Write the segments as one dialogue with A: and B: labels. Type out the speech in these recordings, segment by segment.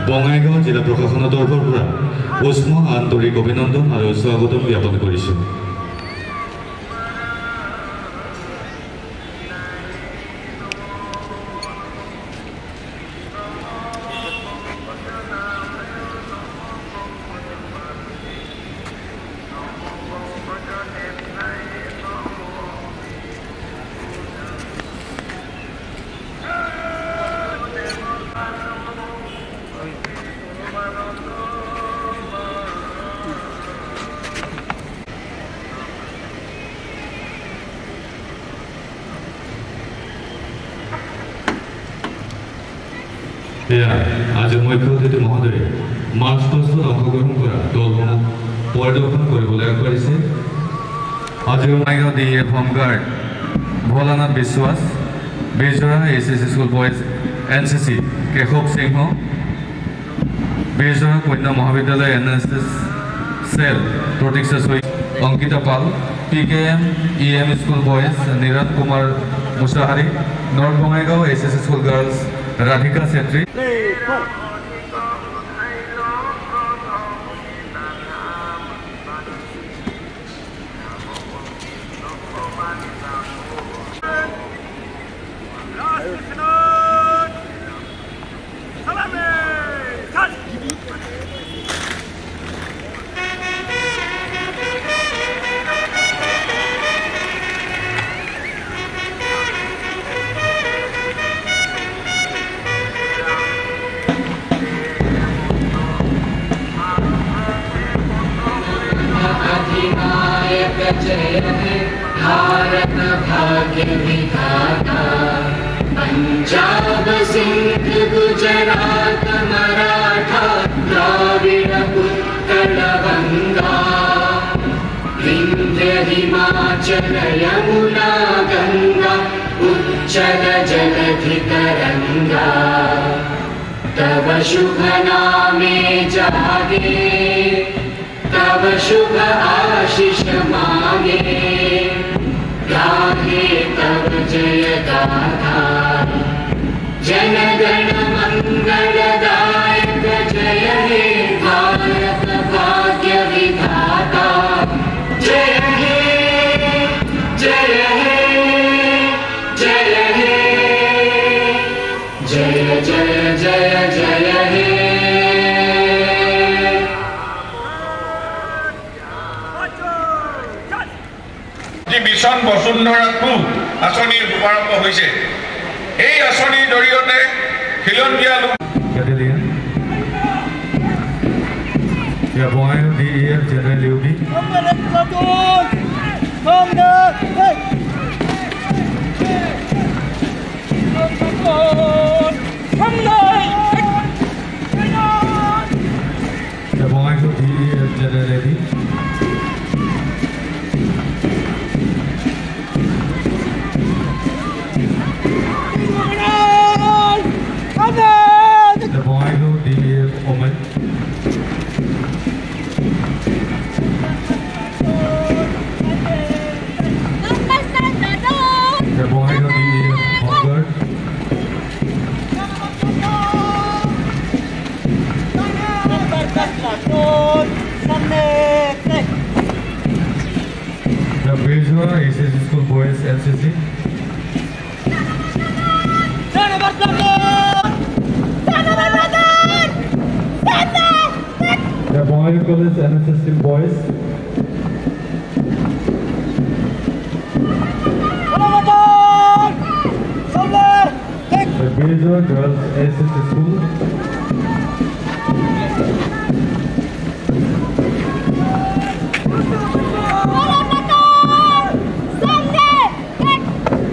A: বঙাইগাঁও জিলা প্ৰশাসনৰ তৰফৰ পৰা উষ্ম আন্তৰিক অভিনন্দন আৰু স্বাগতম জ্ঞাপন কৰিছোঁ। আজিৰ মুখ্য অতিথি মহোদয়ে মাৰ্চ পাষ্টত অংশগ্ৰহণ কৰা দলসমূহ পৰিদৰ্শন কৰিবলৈ আগবাঢ়িছে। আজিৰ Bongaigaon DEF home guard Bholanath Biswas, Birjora ACC school boys NCC Keshav Singha, Birjora কন্যা মহাবিদ্যালয় NSS চেল প্ৰতীক্ষা চৈ, Ankita Pal, PKM EM school boys Niran Kumar Mushahary, north Bongaigaon ACC school girls Radhika Chetri.
B: Bharat भाग्य विधाता, पंजाब सिंध गुजरात मराठा द्राविड़ उत्कल गंगा, विंध्य हिमाचल यमुना गंगा उच्चल जलधि तरंगा, तव शुभ नामे जागे, तव शुभ आशीष मांगे, गाहे तव जय गाथा, जन गण मंगलदायक जय हे भारत भाग्य विधाता, जय हे जय हे जय हे जय जय जय जय हे।
C: মিছন বসুন্ধৰা 2 আঁচনিৰ শুভাৰম্ভ হৈছে। এই আঁচনিৰ জৰিয়তে খিলঞ্জীয়া লোক
A: Bongaigaon DEF general UB Bongaigaon DEF general AD the Bongaigaon DEF women, the Bongaigaon DEF homeguard, the Bridgewater ACC School Boys NCC, the Bongaigaon College NSS Team Boys, the Bridgewater Girls ACC School,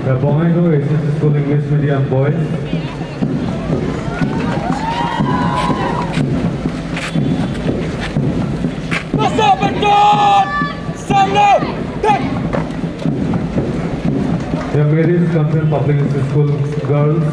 A: the Bongaigaon ACC School English Medium Boys, the Mary's Compton Public School Girls,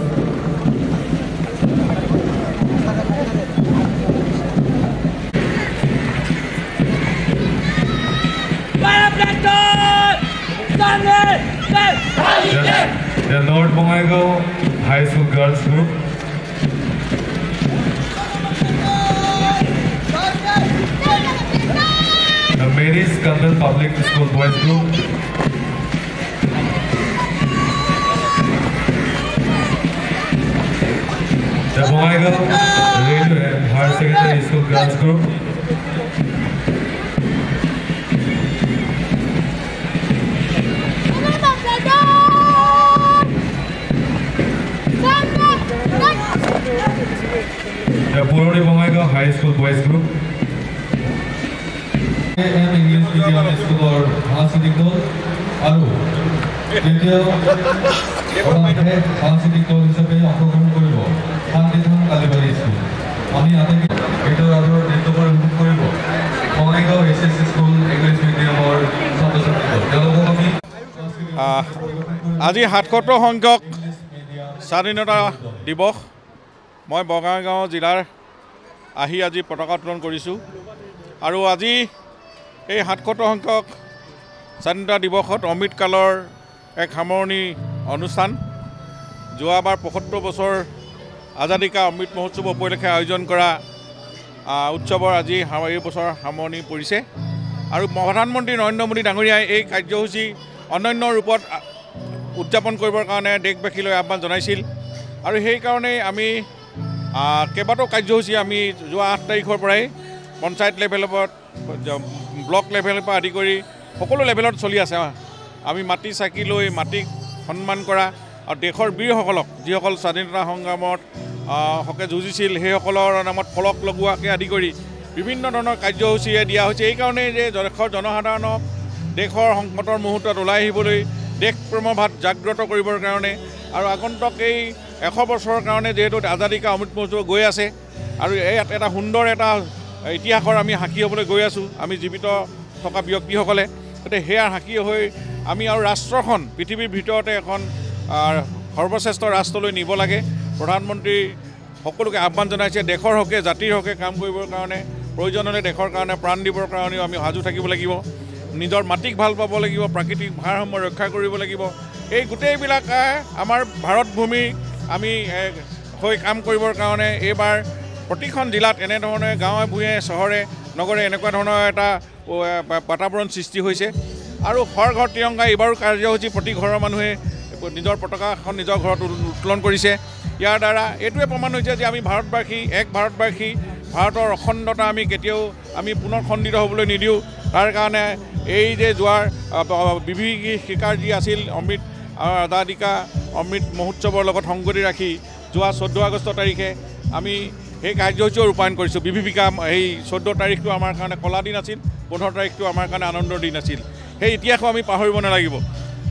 A: the North Bongaigaon High School Girls Group, Ladies Carmel Public School Boys Group. The Bongaigaon Railway Higher Secondary School Girls Group. The Puroni Bongaigaon High School Boys Group. AM English Medium School or Hansity Dol. Aru. Detail. Hansity Dol হিসাবে অংশগ্রহণ কৰিব। Shantidham Kalibari school. আমি আটাইকে এইটো আৰু নেতৃত্বৰ অনুভৱ কৰিব। বঙাইগাঁও এছএছ স্কুল ইংলিছ মিডিয়ামৰ ছাত্ৰ-ছাত্ৰীসকল। তেওঁলোকক আমি
D: আজি ৭৭ সংখ্যক স্বাধীনতা দিৱস মই বঙাইগাঁও জিলাৰ আহি আজি পতাকা উত্তোলন কৰিছোঁ আৰু আজি এই ৭৭ সংখ্যক স্বাধীনতা দিৱসত অমৃতকালৰ এক সামৰণি অনুষ্ঠান যোৱাবাৰ ৭৫ বছৰ আজাদী কা অমৃত মহোৎসৱ উপলক্ষে আয়োজন কৰা উৎসৱৰ আজি এই বছৰ সামৰণি পৰিছে আৰু প্ৰধানমন্ত্ৰী নৰেন্দ্ৰ মোদী ডাঙৰীয়াই এই কাৰ্যসূচী অনন্য ৰূপত উদযাপন কৰিবৰ কাৰণে দেশবাসীলৈ আহ্বান জনাইছিল আৰু সেইকাৰণেই আমি কেইবাটাও কাৰ্যসূচী আমি যোৱা ৮ তাৰিখৰ পৰাই পঞ্চায়ত লেভেলত ব্লক লেভেলৰ পৰা আদি কৰি সকলো লেভেলত চলি আছে আমি মাটি চাকি লৈ মাটিক সন্মান কৰা আৰু দেশৰ বীৰসকলক যিসকল স্বাধীনতা সংগ্ৰামত হকে যুঁজিছিল সেইসকলৰ নামত ফলক লগোৱাকে আদি কৰি বিভিন্ন ধৰণৰ কাৰ্যসূচীৰে দিয়া হৈছে এইকাৰণেই যে দেশৰ জনসাধাৰণক দেশৰ সংকটৰ মুহূৰ্তত ওলাই আহিবলৈ দেশ প্ৰেমৰ ভাৱ জাগ্ৰত কৰিবৰ কাৰণে আৰু আগন্তুক এই 100 বছৰৰ কাৰণে যেহেতু আজাদী কা অমৃত মহোৎসৱ গৈ আছে আৰু ইয়াত এটা সুন্দৰ এটা ইতিহাসৰ আমি সাক্ষী হ'বলৈ গৈ আছোঁ আমি জীৱিত থকা ব্যক্তিসকলে গতিকে সেয়া সাক্ষী হৈ আমি আৰু ৰাষ্ট্ৰখন পৃথিৱীৰ ভিতৰতে এখন সৰ্বশ্ৰেষ্ঠ ৰাষ্ট্ৰলৈ নিব লাগে প্ৰধানমন্ত্ৰী সকলোকে আহ্বান জনাইছে দেশৰ হকে জাতিৰ হকে কাম কৰিবৰ কাৰণে প্ৰয়োজন হ'লে দেশৰ কাৰণে প্ৰাণ দিবৰ কাৰণেও আমি সাজু থাকিব লাগিব নিজৰ মাটিক ভাল পাব লাগিব প্ৰাকৃতিক ভাৰসাম্য ৰক্ষা কৰিব লাগিব এই গোটেইবিলাক আমাৰ ভাৰত ভূমি আমি হৈ কাম কৰিবৰ কাৰণে এইবাৰ প্ৰতিখন জিলাত এনেধৰণে গাঁৱে ভূঞে চহৰে নগৰে এনেকুৱা ধৰণৰ এটা বাতাবৰণ সৃষ্টি হৈছে আৰু ঘৰ ঘৰ তিৰংগা এইবাৰো কাৰ্যসূচী প্ৰতি ঘৰৰ মানুহে নিজৰ পতাকাখন নিজৰ ঘৰত উত্তোলন কৰিছে ইয়াৰ দ্বাৰা এইটোৱে প্ৰমাণ হৈছে যে আমি ভাৰতবাসী এক ভাৰতবাসী ভাৰতৰ অখণ্ডতা আমি কেতিয়াও আমি পুনৰ খণ্ডিত হ'বলৈ নিদিওঁ তাৰ কাৰণে এই যে যোৱাৰ বিভীষিকাৰ যি আছিল অমৃত আজাদী কা অমৃত মহোৎসৱৰ লগত সংগতি ৰাখি যোৱা 14 আগষ্ট তাৰিখে আমি সেই কাৰ্যসূচীও ৰূপায়ণ কৰিছোঁ বিভীষিকা এই 14 তাৰিখটো আমাৰ কাৰণে কলা দিন আছিল 15 তাৰিখটো আমাৰ কাৰণে আনন্দৰ দিন আছিল সেই ইতিহাসও আমি পাহৰিব নালাগিব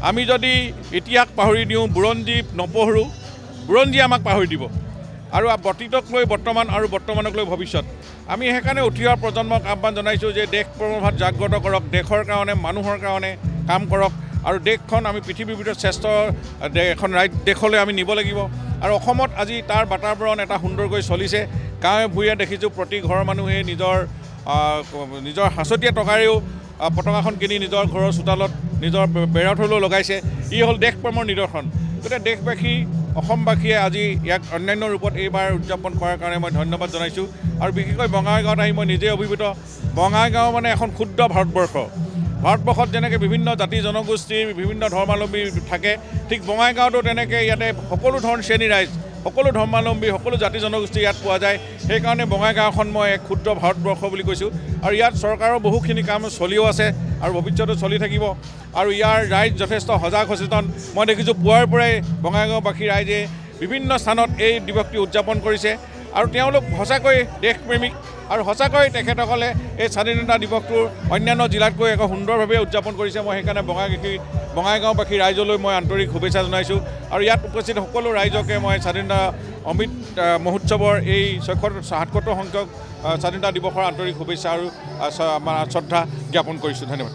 D: আমি যদি ইতিহাস পাহৰি দিওঁ বুৰঞ্জী নপঢ়োঁ বুৰঞ্জী আমাক পাহৰি দিব আৰু অতীতক লৈ বৰ্তমান আৰু বৰ্তমানক লৈ ভৱিষ্যত আমি সেইকাৰণে উঠি অহা প্ৰজন্মক আহ্বান জনাইছোঁ যে দেশ প্ৰেমৰ ভাৱ জাগ্ৰত কৰক দেশৰ কাৰণে মানুহৰ কাৰণে কাম কৰক আৰু দেশখন আমি পৃথিৱীৰ ভিতৰত শ্ৰেষ্ঠ এখন দেশলৈ আমি নিব লাগিব আৰু অসমত আজি তাৰ বাতাবৰণ এটা সুন্দৰকৈ চলিছে গাঁৱে ভূঞে দেখিছোঁ প্ৰতি ঘৰৰ মানুহে নিজৰ হাঁচতীয়া টকাৰেও পতাকাখন কিনি নিজৰ ঘৰৰ চোতালত নিজৰ বেৰাথলৈও লগাইছে ই হ'ল দেশ প্ৰেমৰ নিদৰ্শন গতিকে দেশবাসী অসমবাসীয়ে আজি ইয়াক অন্যান্য ৰূপত এইবাৰ উদযাপন কৰাৰ কাৰণে মই ধন্যবাদ জনাইছোঁ আৰু বিশেষকৈ বঙাইগাঁৱত আহি মই নিজে অভিভূত বঙাইগাঁও মানে এখন ক্ষুদ্ৰ ভাৰতবৰ্ষত যেনেকৈ বিভিন্ন জাতি জনগোষ্ঠীৰ বিভিন্ন ধৰ্মাৱলম্বী থাকে ঠিক বঙাইগাঁৱতো তেনেকৈ ইয়াতে সকলো শ্ৰেণী ৰাইজ সকলো ধৰ্মাৱলম্বী সকলো জাতি জনগোষ্ঠী ইয়াত পোৱা যায় সেইকাৰণে বঙাইগাঁওখন মই এক ক্ষুদ্ৰ ভাৰতবৰ্ষ বুলি কৈছোঁ আৰু ইয়াত চৰকাৰৰ বহুখিনি কাম চলিও আছে আৰু ভৱিষ্যতে চলি থাকিব আৰু ইয়াৰ ৰাইজ যথেষ্ট সজাগ সচেতন মই দেখিছোঁ পুৱাৰ পৰাই বঙাইগাঁওবাসী ৰাইজে বিভিন্ন স্থানত এই দিৱসটি উদযাপন কৰিছে আৰু তেওঁলোক সঁচাকৈ দেশপ্ৰেমিক আৰু সঁচাকৈ তেখেতসকলে এই স্বাধীনতা দিৱসটোৰ অন্যান্য জিলাতকৈ এক সুন্দৰভাৱে উদযাপন কৰিছে মই সেইকাৰণে বঙাইগাঁওবাসী ৰাইজলৈ মই আন্তৰিক শুভেচ্ছা জনাইছোঁ আৰু ইয়াত উপস্থিত সকলো ৰাইজকে মই স্বাধীনতা অমৃত মহোৎসৱৰ এই ৭৭ সংখ্যক স্বাধীনতা দিৱসৰ আন্তৰিক শুভেচ্ছা আৰু শ্ৰদ্ধা জ্ঞাপন কৰিছোঁ ধন্যবাদ